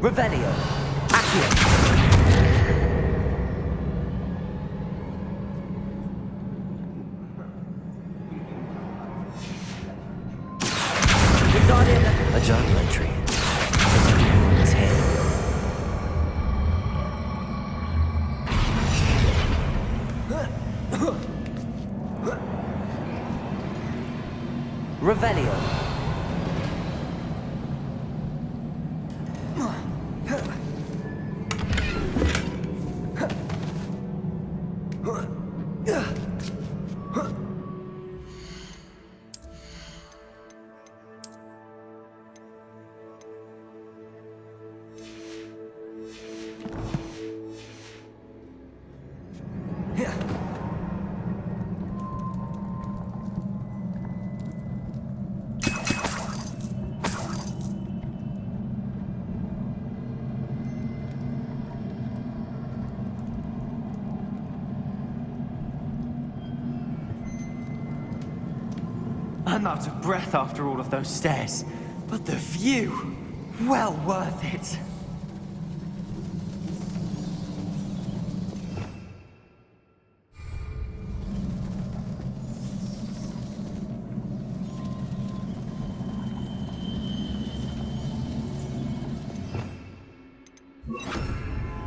Revelio. Accio. A journal entry. 10. Revelio. I'm out of breath after all of those stairs, but the view, well worth it.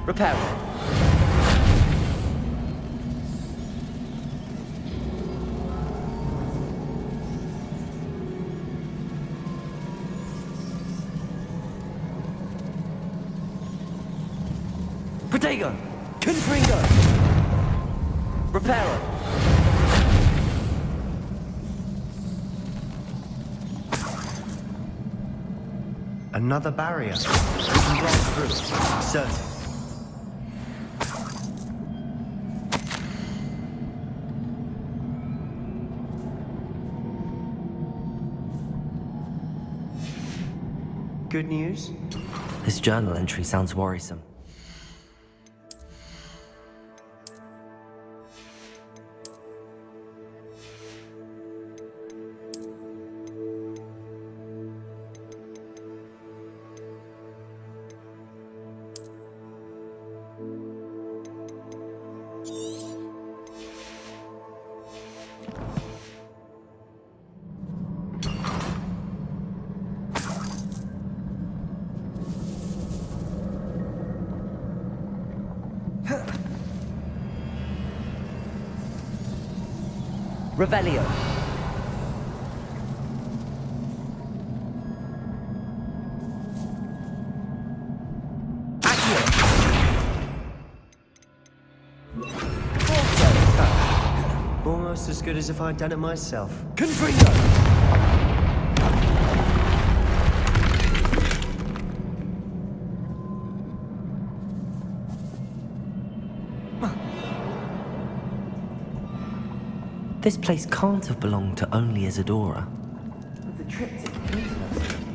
Repair. Protego! Confringo! Reparo! Another barrier. We can blast through. Certain. Good news? This journal entry sounds worrisome. Revelio. Accio. Almost as good as if I'd done it myself. Confringo. This place can't have belonged to only Isadora. But the triptych is interesting.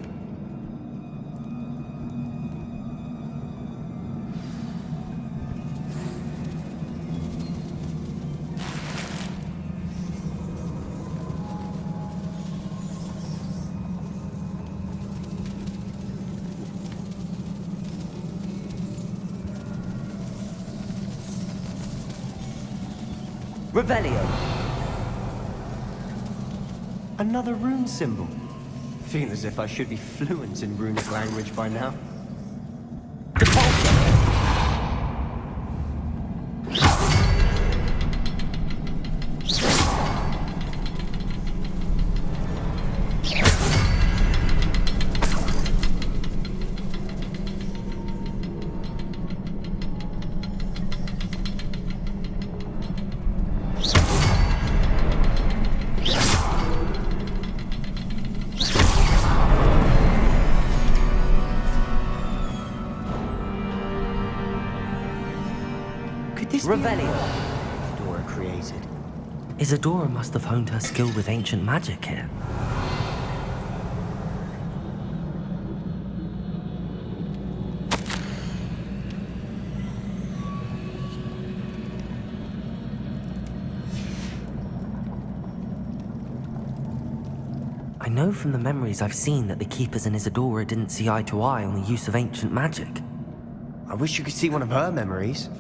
Revelio. Another rune symbol. Feel as if I should be fluent in runic language by now. Revelio. Isadora created. Isadora must have honed her skill with ancient magic here. know from the memories I've seen that the Keepers and Isadora didn't see eye to eye on the use of ancient magic. I wish you could see one of her memories.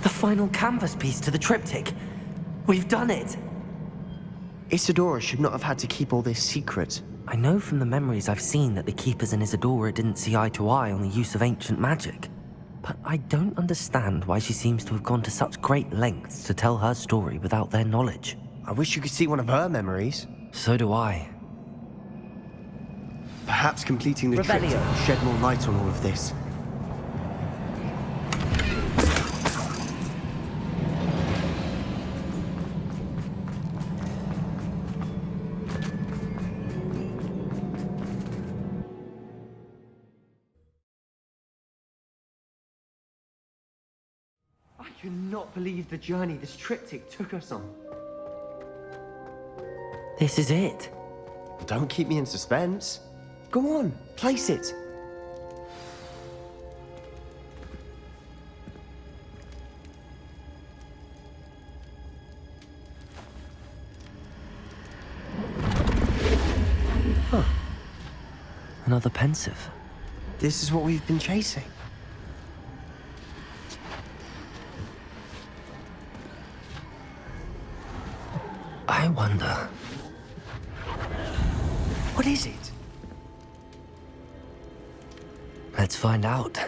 The final canvas piece to the triptych. We've done it! Isadora should not have had to keep all this secret. I know from the memories I've seen that the Keepers and Isadora didn't see eye to eye on the use of ancient magic. But I don't understand why she seems to have gone to such great lengths to tell her story without their knowledge. I wish you could see one of her memories. So do I. Perhaps completing the triptych will shed more light on all of this. I cannot believe the journey this triptych took us on. This is it. Don't keep me in suspense. Go on, place it. Huh. Another pensive. This is what we've been chasing. I wonder... What is it? Let's find out.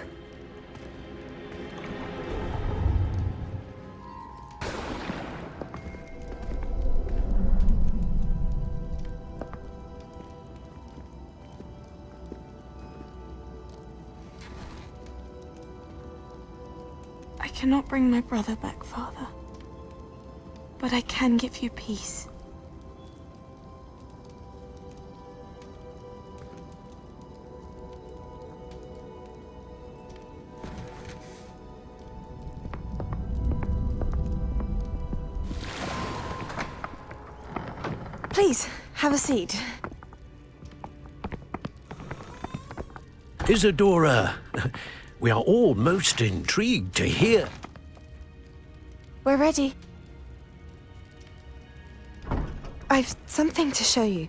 I cannot bring my brother back, Father. But I can give you peace. Please, have a seat. Isadora, we are all most intrigued to hear. We're ready. I've something to show you.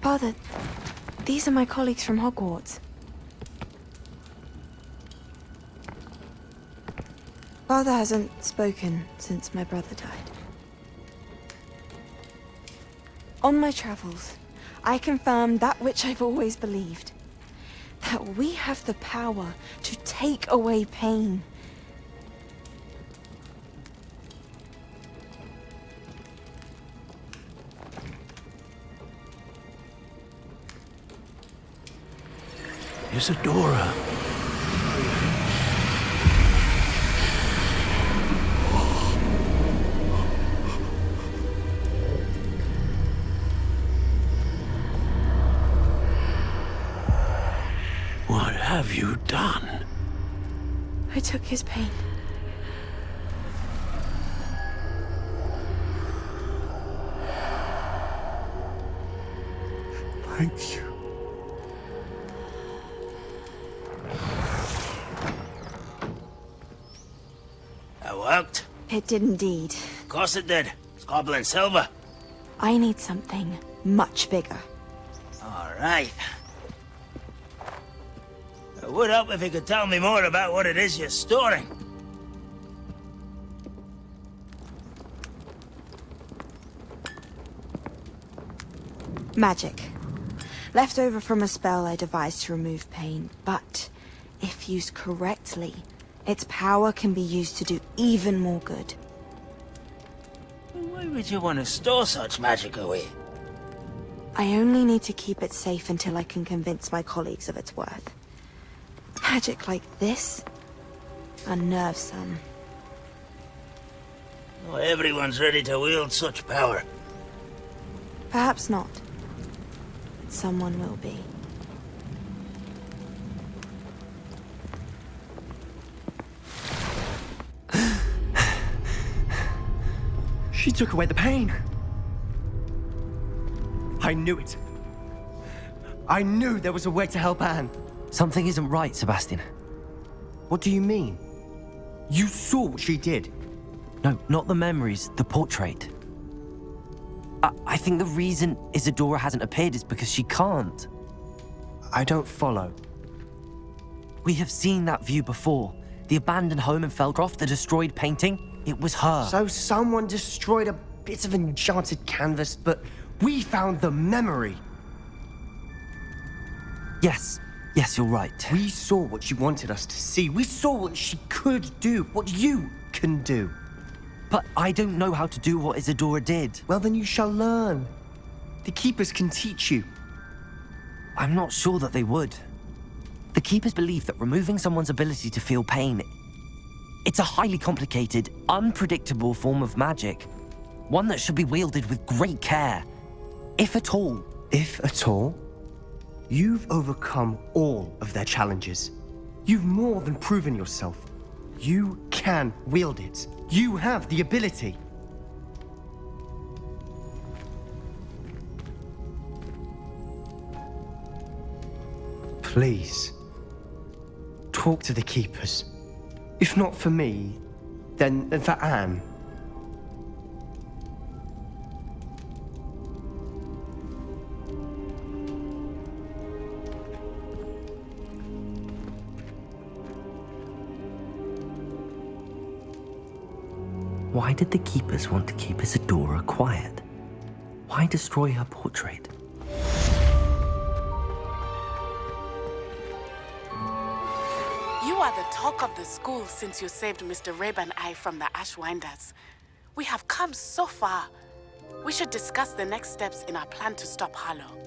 Father, these are my colleagues from Hogwarts. Father hasn't spoken since my brother died. On my travels, I confirmed that which I've always believed. That we have the power to take away pain. Isadora. What have you done? I took his pain. Thank you. That worked? It did indeed. Of course it did. It's goblin silver. I need something much bigger. All right. It would help if you could tell me more about what it is you're storing. Magic. Left over from a spell I devised to remove pain, but if used correctly, its power can be used to do even more good. Why would you want to store such magic away? I only need to keep it safe until I can convince my colleagues of its worth. Magic like this unnerves some. Not everyone's ready to wield such power. Perhaps not. But someone will be. She took away the pain. I knew it. I knew there was a way to help Anne. Something isn't right, Sebastian. What do you mean? You saw what she did. No, not the memories, the portrait. I think the reason Isadora hasn't appeared is because she can't. I don't follow. We have seen that view before. The abandoned home in Felcroft, the destroyed painting, it was her. So someone destroyed a bit of enchanted canvas, but we found the memory. Yes, you're right. We saw what she wanted us to see. We saw what she could do, what you can do. But I don't know how to do what Isadora did. Well, then you shall learn. The Keepers can teach you. I'm not sure that they would. The Keepers believe that removing someone's ability to feel pain, it's a highly complicated, unpredictable form of magic. One that should be wielded with great care. If at all. If at all? You've overcome all of their challenges. You've more than proven yourself. You can wield it. You have the ability. Please, talk to the Keepers. If not for me, then for Anne. Why did the Keepers want to keep Isadora quiet? Why destroy her portrait? You are the talk of the school since you saved Mr. Rabe and I from the Ashwinders. We have come so far. We should discuss the next steps in our plan to stop Harlow.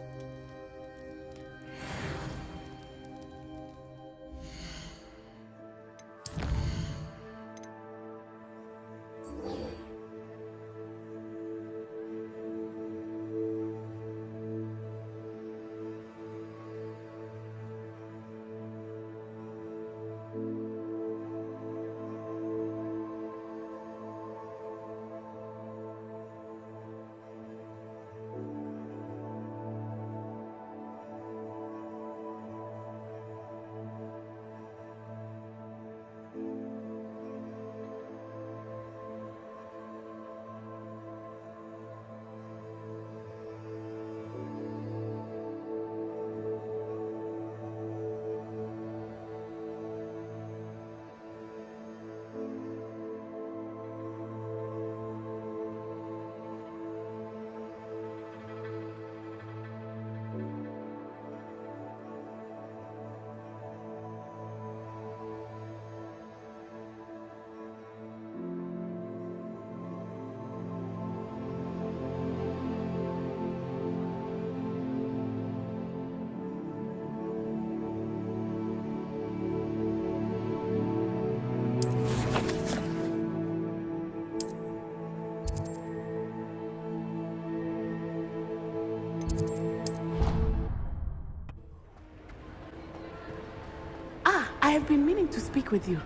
I have been meaning to speak with you.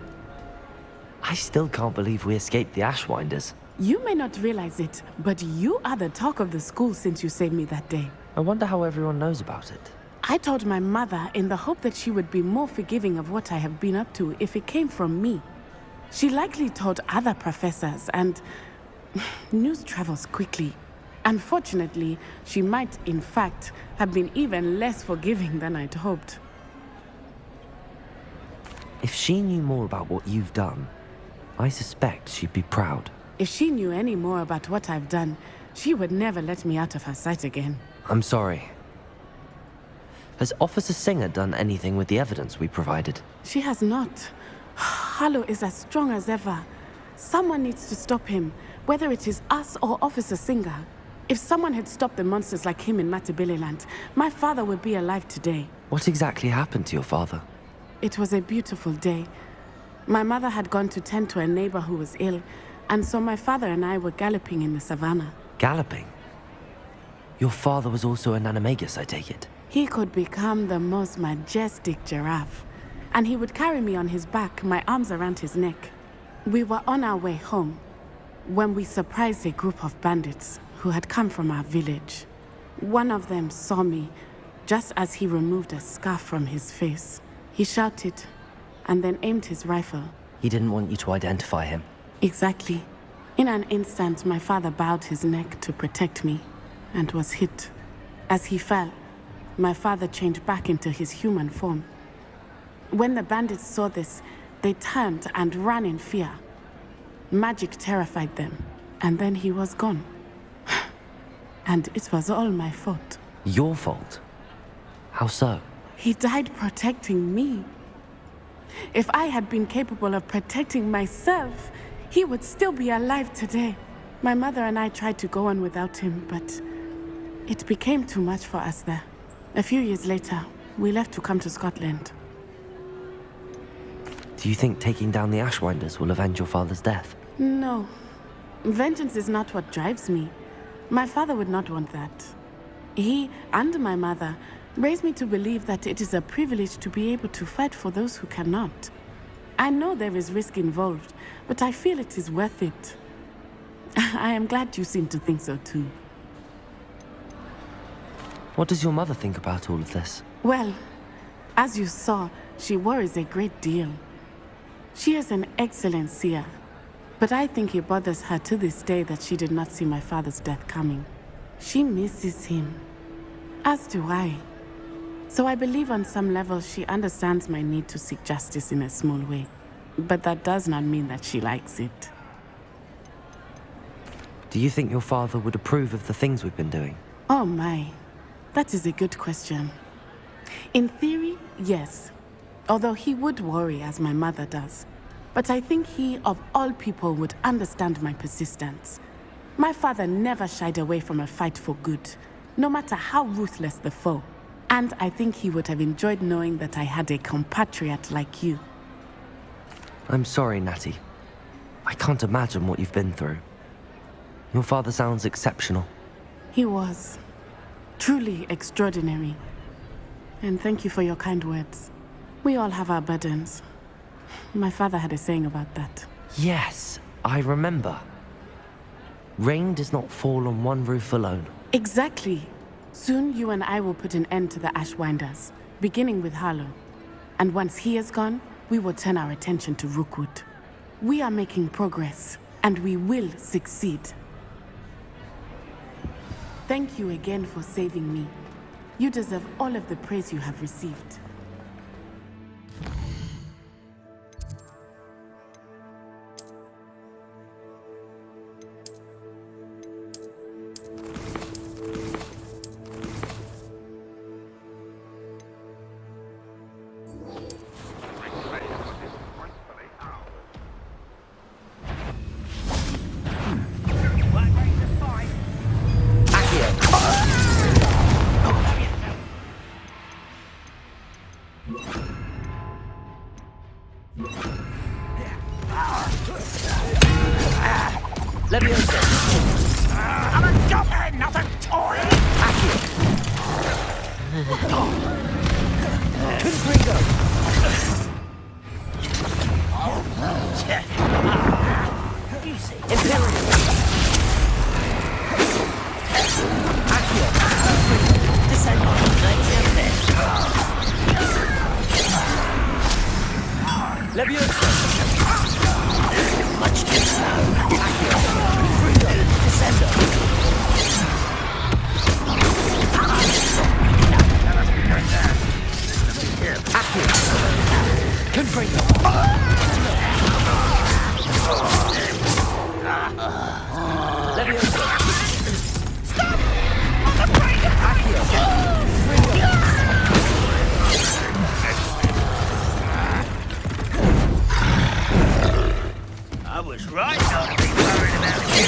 I still can't believe we escaped the Ashwinders. You may not realize it, but you are the talk of the school since you saved me that day. I wonder how everyone knows about it. I told my mother in the hope that she would be more forgiving of what I have been up to if it came from me. She likely told other professors, and news travels quickly. Unfortunately, she might, in fact, have been even less forgiving than I'd hoped. If she knew more about what you've done, I suspect she'd be proud. If she knew any more about what I've done, she would never let me out of her sight again. I'm sorry. Has Officer Singer done anything with the evidence we provided? She has not. Harlow is as strong as ever. Someone needs to stop him, whether it is us or Officer Singer. If someone had stopped the monsters like him in Matabeleland, my father would be alive today. What exactly happened to your father? It was a beautiful day. My mother had gone to tend to a neighbor who was ill, and so my father and I were galloping in the savannah. Galloping? Your father was also an animagus, I take it? He could become the most majestic giraffe, and he would carry me on his back, my arms around his neck. We were on our way home when we surprised a group of bandits who had come from our village. One of them saw me just as he removed a scarf from his face. He shouted and then aimed his rifle. He didn't want you to identify him. Exactly. In an instant, my father bowed his neck to protect me and was hit. As he fell, my father changed back into his human form. When the bandits saw this, they turned and ran in fear. Magic terrified them, and then he was gone. And it was all my fault. Your fault? How so? He died protecting me. If I had been capable of protecting myself, he would still be alive today. My mother and I tried to go on without him, but it became too much for us there. A few years later, we left to come to Scotland. Do you think taking down the Ashwinders will avenge your father's death? No. Vengeance is not what drives me. My father would not want that. He and my mother raised me to believe that it is a privilege to be able to fight for those who cannot. I know there is risk involved, but I feel it is worth it. I am glad you seem to think so too. What does your mother think about all of this? Well, as you saw, she worries a great deal. She is an excellent seer, but I think it bothers her to this day that she did not see my father's death coming. She misses him, as do I. So I believe on some level she understands my need to seek justice in a small way. But that does not mean that she likes it. Do you think your father would approve of the things we've been doing? Oh my, that is a good question. In theory, yes. Although he would worry as my mother does. But I think he, of all people, would understand my persistence. My father never shied away from a fight for good, no matter how ruthless the foe. And I think he would have enjoyed knowing that I had a compatriot like you. I'm sorry, Natty. I can't imagine what you've been through. Your father sounds exceptional. He was. Truly extraordinary. And thank you for your kind words. We all have our burdens. My father had a saying about that. Yes, I remember. Rain does not fall on one roof alone. Exactly. Soon you and I will put an end to the Ashwinders, beginning with Harlow. And once he is gone, we will turn our attention to Rookwood. We are making progress, and we will succeed. Thank you again for saving me. You deserve all of the praise you have received. I'm a goblin, not a toy! You see. Imperial. Descend on the Leviosa. Much too slow. Descender. I was right not to be worried about you.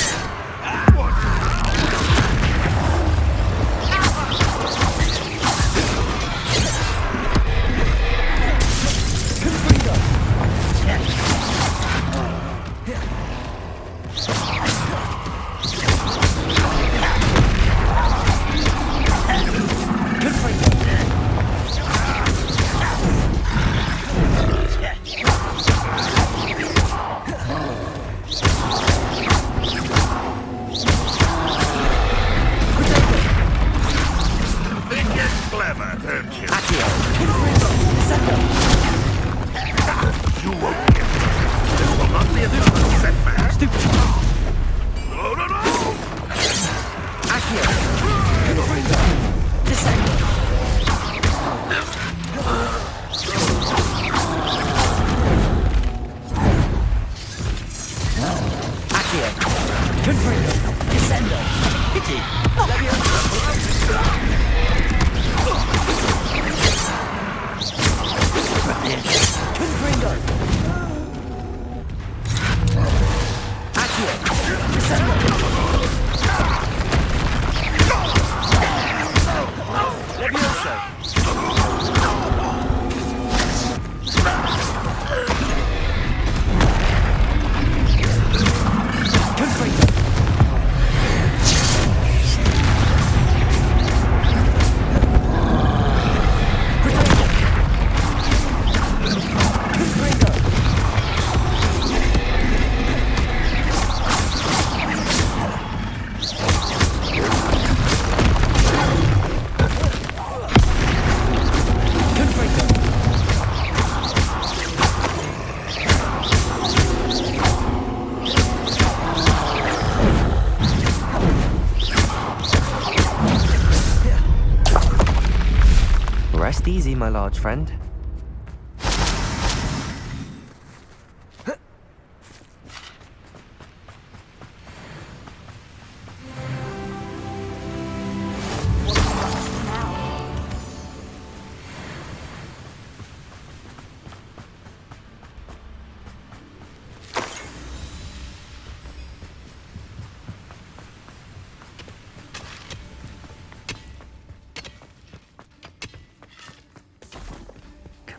Rest easy, my large friend.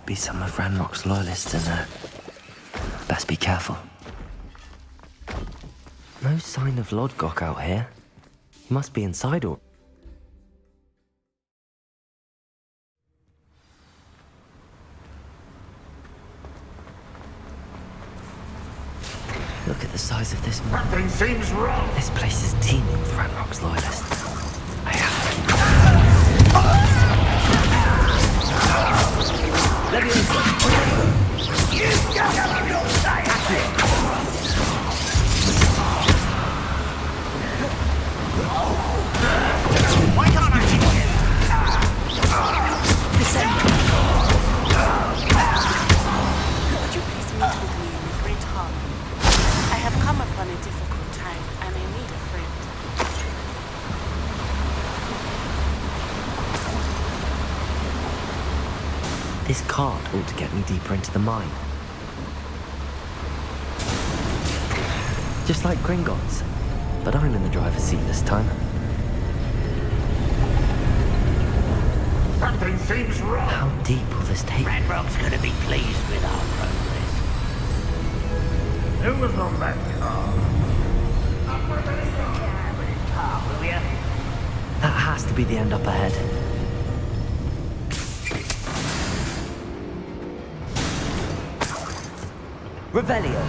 Be some of Ranrok's loyalists in there. Best be careful. No sign of Lodgok out here. He must be inside or... Look at the size of this map. Something seems wrong. This place is teeming with Ranrok's loyalists. I have to keep... Why can't I keep it? Would you please meet with me in the Great Hall? I have come upon a difficult time, and I need a friend. This card ought to get me deeper into the mine. Just like Gringotts, but I'm in the driver's seat this time. Something seems wrong. How deep will this take? Ranrok's gonna be pleased with our progress. Who was on that car? Will ya? That has to be the end up ahead. Revelio.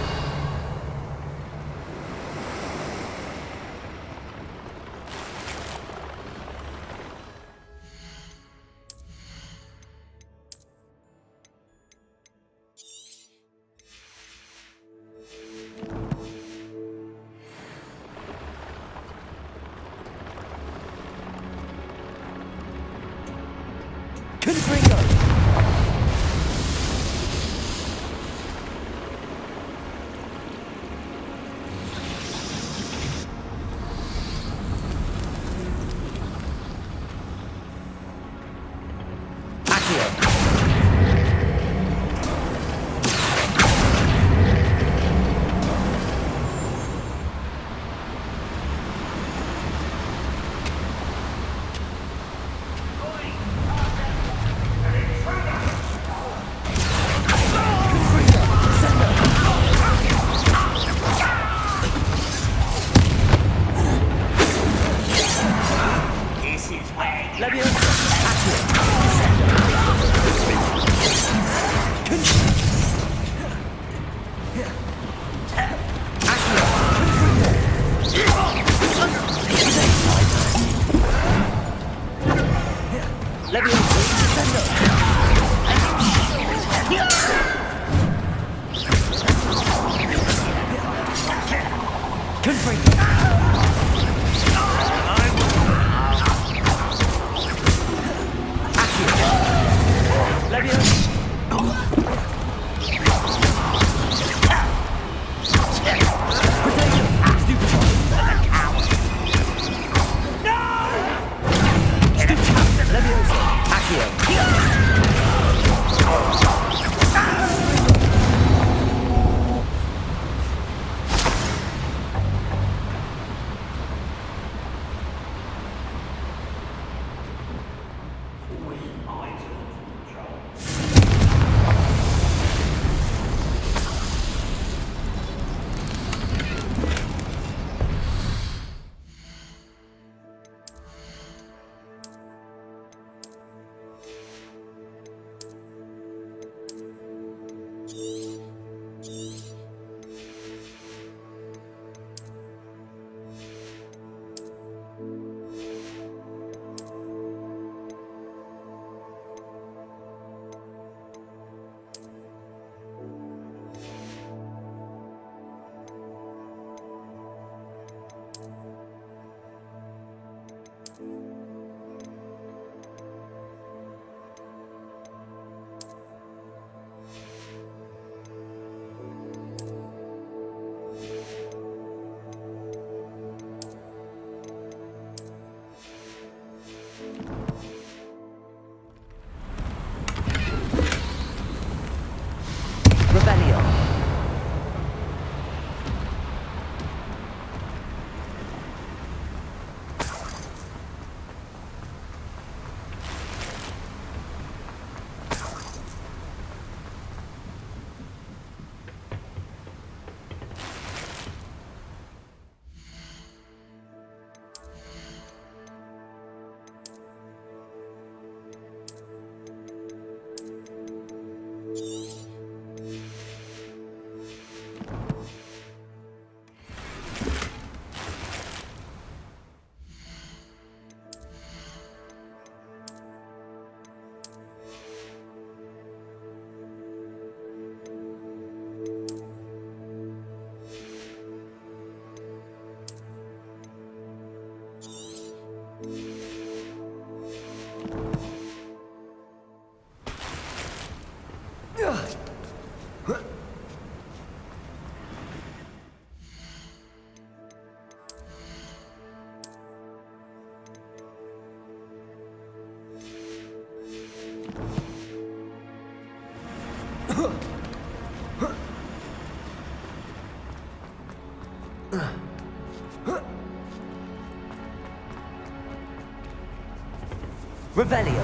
Revelio.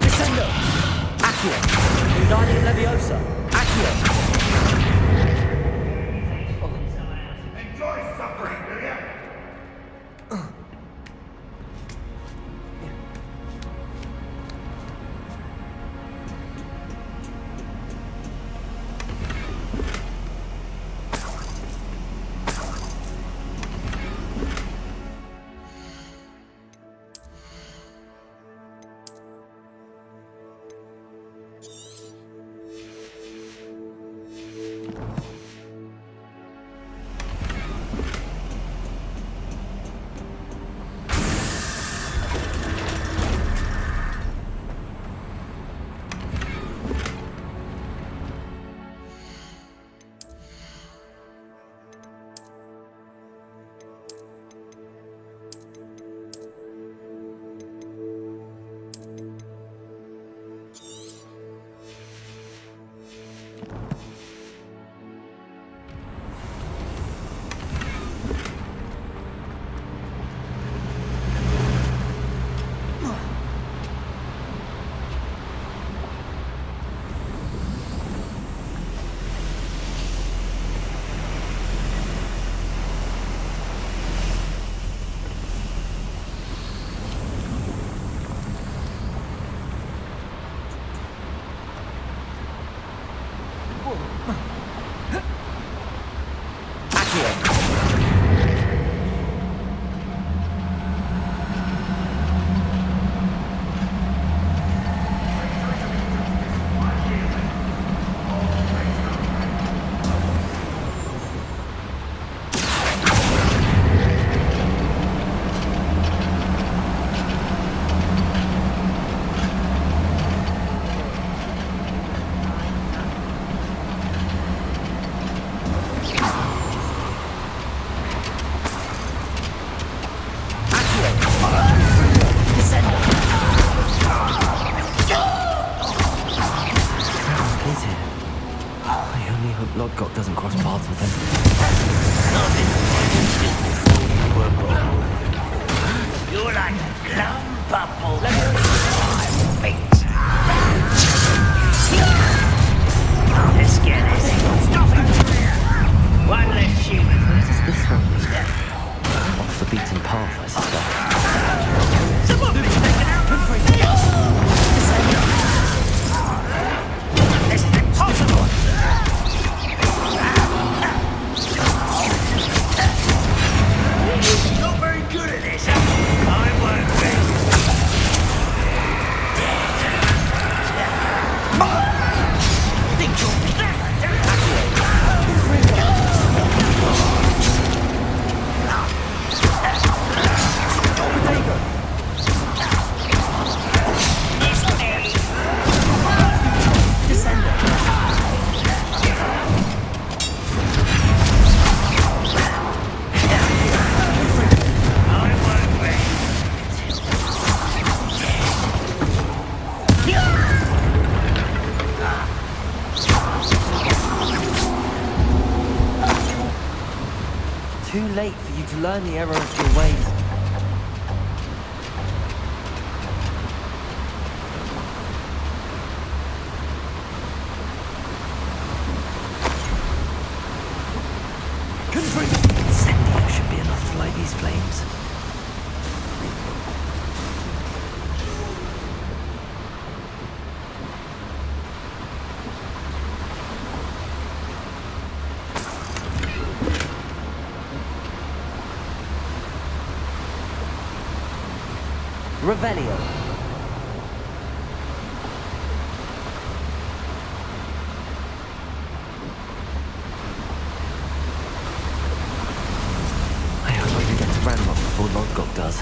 Descendo. Accio. Wingardium Leviosa. Accio. Enjoy suffering, do ya? Lodgok doesn't cross paths with him. You're like a clump apple. Let's get it. Stop it. One less human. Where does this one lead? Off the beaten path, I suspect. Someone be taken out for free. It's impossible. Not very good at this. I won't be. Think you'll be Too late for you to learn the error of your ways. Incendio should be enough to light these flames. Revelio. I hope I can get to Ranrok before Lodgok does.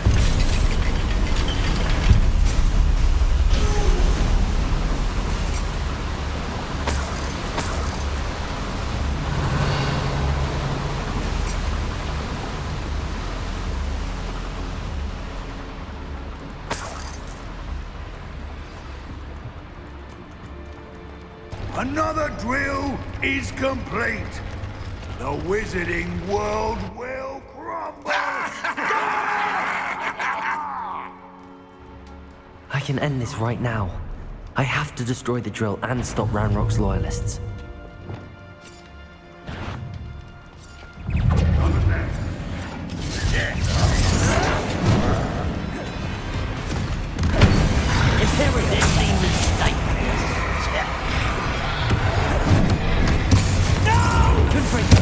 Another drill is complete. The wizarding world will crumble! I can end this right now. I have to destroy the drill and stop Ranrock's loyalists. If there was any mistake... No! Confringo!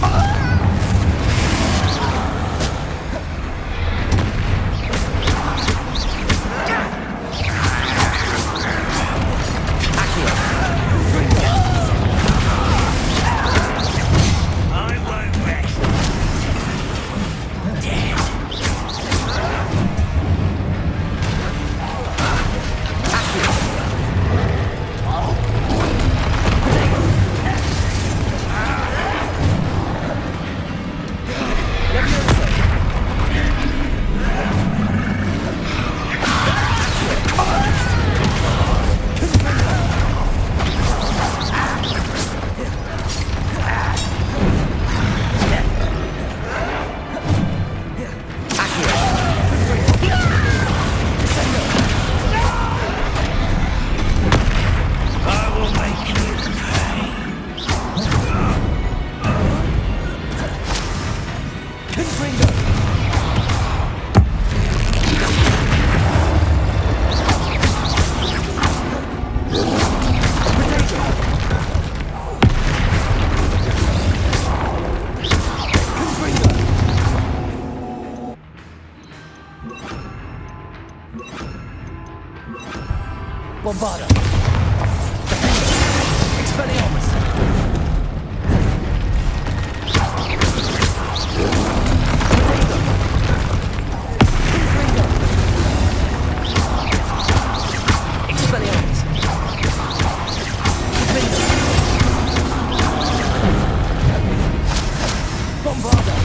Bombarda! Expelliarmus! Expelliarmus! Bombarda!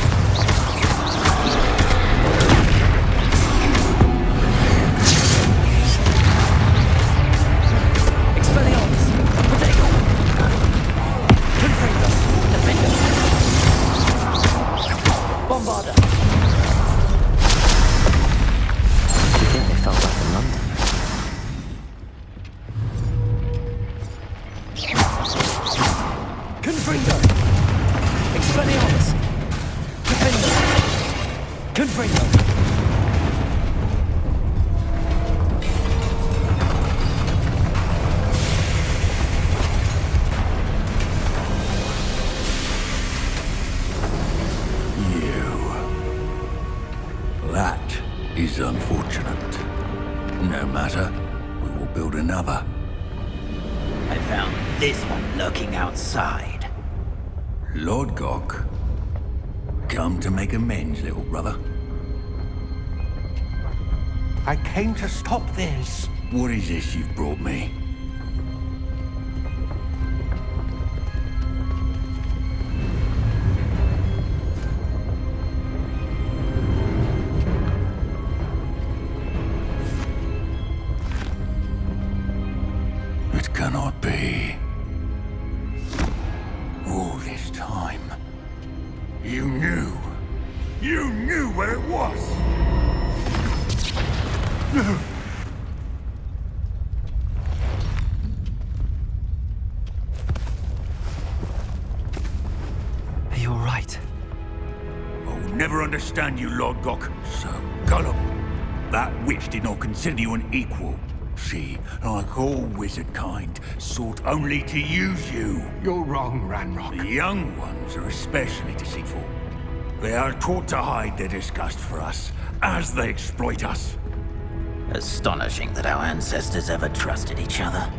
That is unfortunate. No matter, we will build another. I found this one lurking outside. Lodgok, come to make amends, little brother. I came to stop this. What is this you've brought me? It cannot be. All this time, you knew where it was. Are you alright? I'll never understand you, Lodgok. So gullible. That witch did not consider you an equal. She, like all wizard kind, sought only to use you. You're wrong, Ranrok. The young ones are especially deceitful. They are taught to hide their disgust for us, as they exploit us. Astonishing that our ancestors ever trusted each other.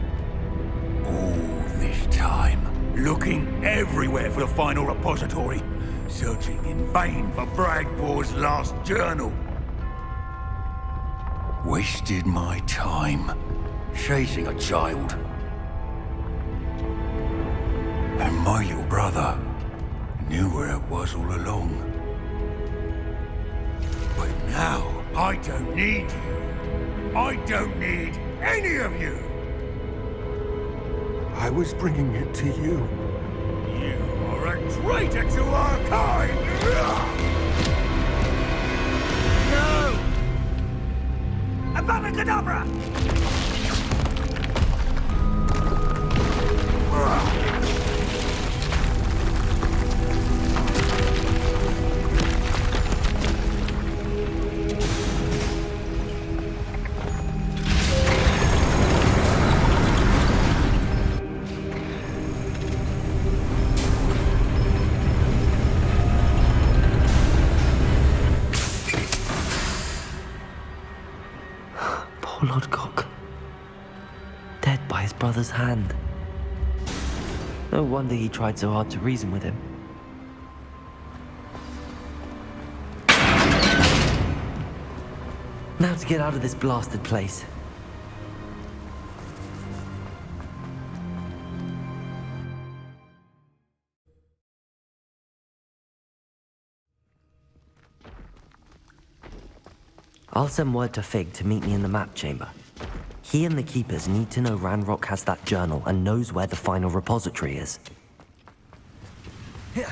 All this time, looking everywhere for the final repository, searching in vain for Bragbor's last journal. Wasted my time, chasing a child. And my little brother knew where it was all along. But now, I don't need you. I don't need any of you. I was bringing it to you. You are a traitor to our kind! No! Avada Kedavra! Poor Lodgok. Dead by his brother's hand. No wonder he tried so hard to reason with him. Now to get out of this blasted place. I'll send word to Fig to meet me in the map chamber. He and the Keepers need to know Ranrok has that journal and knows where the final repository is. Yeah.